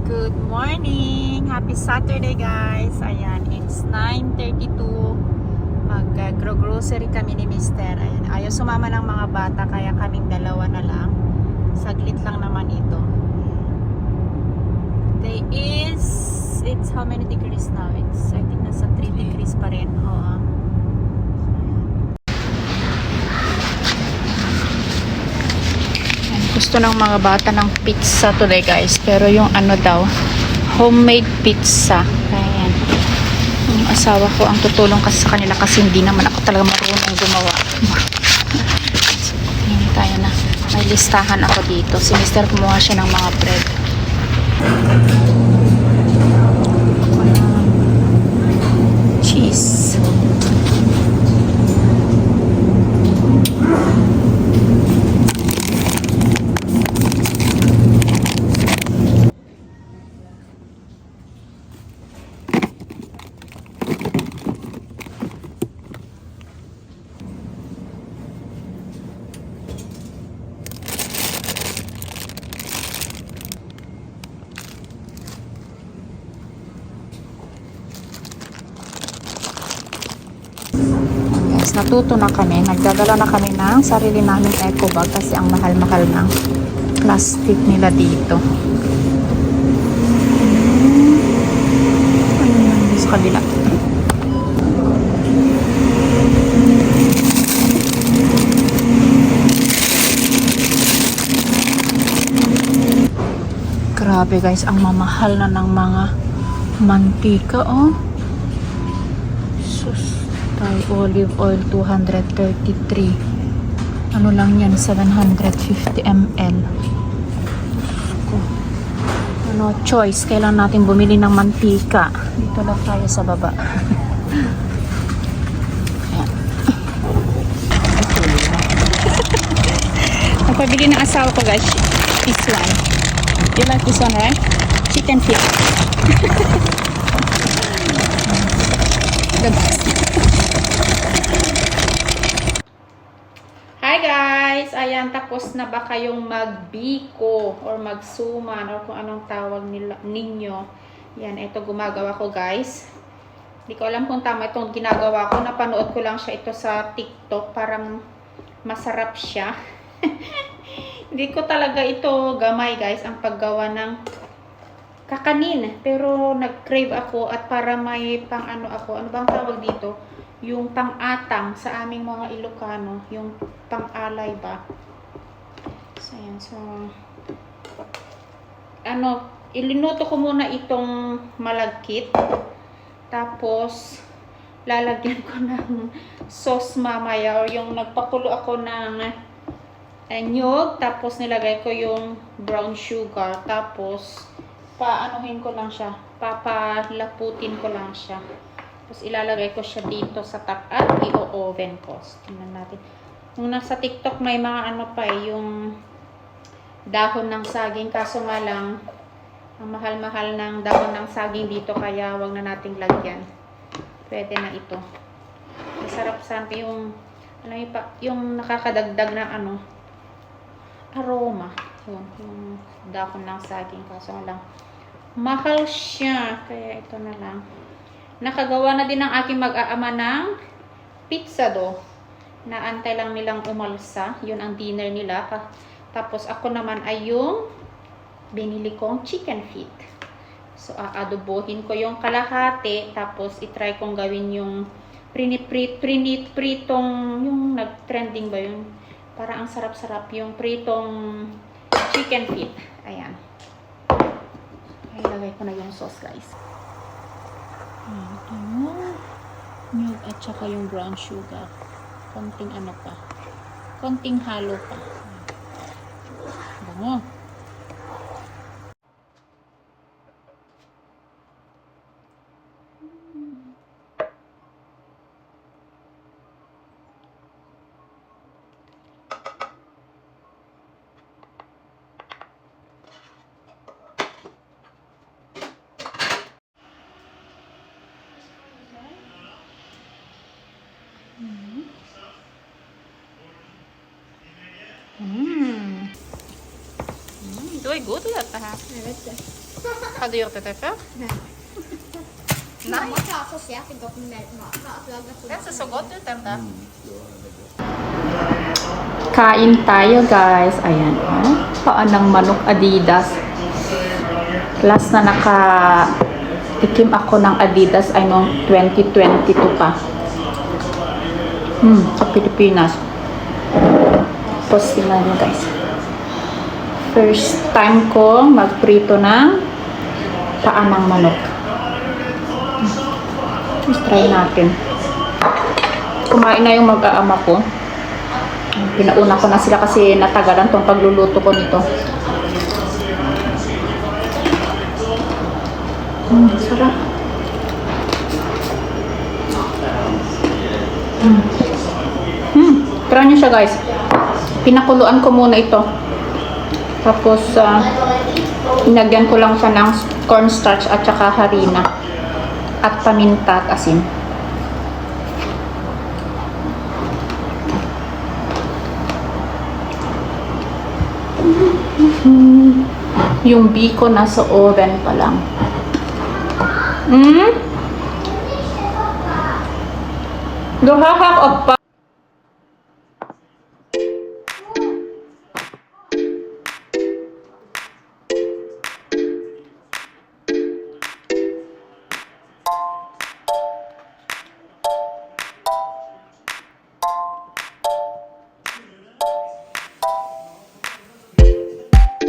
Good morning! Happy Saturday guys! Ayan, it's 9:32. Mag-grocery kami ni Mister. Ayan, ayaw sumama ng mga bata kaya kaming dalawa na lang. Saglit lang naman ito. It's how many degrees now? I think nasa 3 degrees pa rin. Oo. Gusto ng mga bata ng pizza today guys, pero yung ano daw, homemade pizza. Ayan, yung asawa ko ang tutulong kasi sa kanila kasi hindi naman ako talaga marunong gumawa. Tingin tayo na, may listahan ako dito. Si Mr. kumuha siya ng mga bread. Cheese. Natuto na kami, nagdadala na kami ng sarili namin eco bag kasi ang mahal-mahal ng plastic nila dito. Ano yan sa kabila? Grabe guys, ang mamahal na ng mga mantika, oh. Sus. Thai olive oil 233. Ano lang yan, 750 ml. Ano choice, kailangan natin bumili ng mantika. Dito lang tayo sa baba. Ayan. Napabili ng asawa ko guys, this one. You like this one, right? Chicken feet. The best. Hi guys! Ayan, tapos na ba kayong magbiko or magsuman or kung anong tawag ninyo. Yan, ito gumagawa ko guys. Hindi ko alam kung tama itong ginagawa ko. Napanood ko lang siya ito sa TikTok. Parang masarap siya. Hindi ko talaga ito gamay guys, ang paggawa ng kakanin. Pero nag-crave ako at para may pang ano ako. Ano bang tawag dito? Yung pang-atang sa aming mga Ilocano, yung pang-alay ba. So, ayan. So, ano, ilinuto ko muna itong malagkit. Tapos, lalagyan ko ng sauce mamaya or yung nagpakulo ako ng nyog. Tapos, nilagay ko yung brown sugar. Tapos, paanuhin ko lang siya. Papalaputin ko lang siya. Tapos ilalagay ko siya dito sa top at i-oven ko. Tingnan natin. Nung nasa TikTok may mga ano pa yung dahon ng saging. Kaso nga lang, ang mahal-mahal ng dahon ng saging dito kaya wag na nating lagyan. Pwede na ito. Masarap sana yung, alam niyo pa, yung nakakadagdag ng ano, aroma. Yung dahon ng saging. Kaso nga lang, mahal siya. Kaya ito na lang. Nakagawa na din ng aking mag-aama ng pizza dough. Naantay lang nilang umalsa. Yun ang dinner nila. Tapos ako naman ay yung binili kong chicken feet. So, aadobohin ko yung kalahati. Tapos, itry kong gawin yung pritong, yung nag-trending ba yun? Para ang sarap-sarap yung pritong chicken feet. Ayan. Ay, lagay ko na yung sauce guys. Milk at saka yung brown sugar. Konting ano pa. Konting halo pa. Bango. Du är god att äta här. Jag vet inte. Har du gjort det förr? Nej. Nej. Mamma tar så jättegott med mat. Det ser så gott ut ändå. Kain tayo guys. Ayan. Paan ng manok Adidas. Last na tikim ako ng Adidas ay noong 2022 pa. Sa Pilipinas. Tapos tingnan nyo guys. First time ko magprito ng paan ng manok. Let's try natin. Kumain na yung mag-aama ko. Pinauna ko na sila kasi natagalan tong pagluluto ko nito. Sarap. Try nyo siya guys. Pinakuluan ko muna ito. Tapos, inagyan ko lang siya ng cornstarch at saka harina. At paminta at asin. Yung biko nasa oven pa lang. Du har her oppe